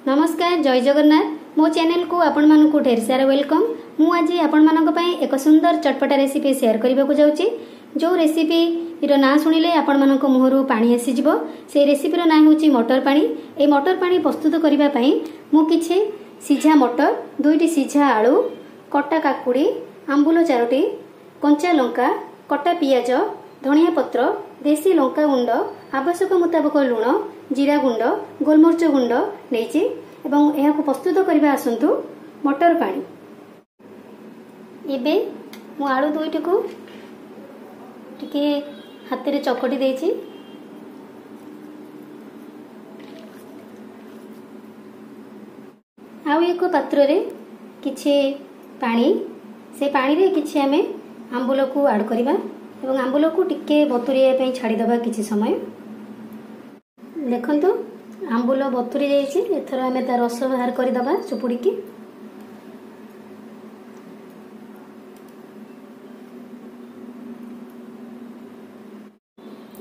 नमस्कार जय जगन्नाथ मो चैनल को आपण मानकु ढेर सारा वेलकम। मु आज आपण मानक पई एक सुंदर चटपटा रेसिपी शेयर करबा को जाउची। जो रेसिपी रो ना सुनिले आपण मानक मुहरु पानी आसी जिवो। से रेसिपी रो ना होची मटर पानी। ए मटर पानी प्रस्तुत करबा पई मु किछि सिझा मटर, दुईटी सिझा आलू, कटा काकुड़ी, आंबुल चारोटी, कंचा लंका, कटा पियाज, धनिया पत्र, देसी लंका गुंड, आवश्यक मुताबक लुण, जीरा गुंड, गोलमरिच गुंड नेइछि एवं एहाको प्रस्तुत करबा आसंतु मटर पानी। एबे मु आलू दुईटी को टिके हाथ रे चकटी देइछि। आउ एक पात्र रे किछि पानी, से पानी रे किछि हमें आंबुल को ऐड करबा एवं आंबुल को टिके बतुरिया पई छाडी दबा किछि समय। देखंतु आंबुल बतुरी जाइछि। एथर हमें ता रस बाहर करि दबा चुपुड़ी की।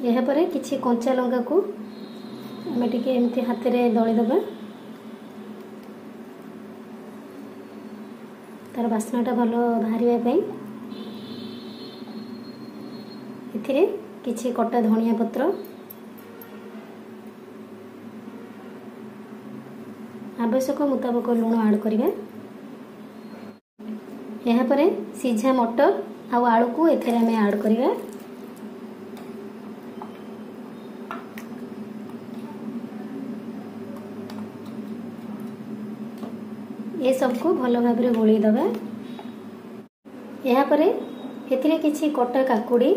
यह परे किछि कंचा लंका को हमें टिके एमती हाथ रे दळी दबा। तार बास्नाटा भलो बाहरिया पई एथिरे किछि कटा धनिया पत्र, आवश्यक मुताबक लुण ऐड करिबा। यह परे सिझा मटर आ आलू को एथिरे हमें ऐड करिबा। ये सब को भलो भाबरे गोली दबा। यह परे एथिरे किछि कटा काकुड़ी,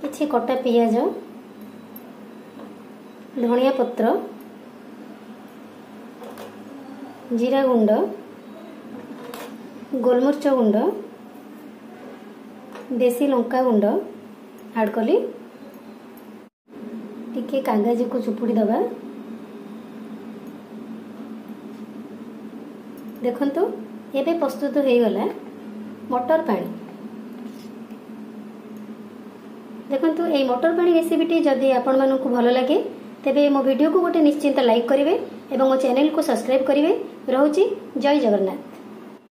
किछि कटा पियाज, धनिया पत्र, जीरा गुंड, गोलमरिच गुंड, देसी लंका गुंड ऐड कली। टिके कागज को चुपुड़ी दबा। देखंतु एबे प्रस्तुत हो गला मटर पानी। देखंतु ए मटर पानी रेसिपीटी जदि आपण मानकु भलो लागे तेबे मो वीडियो को गोटे निश्चिंत लाइक करिवे एवं मो चैनल को सब्सक्राइब करिवे। रहउची जय जगन्नाथ।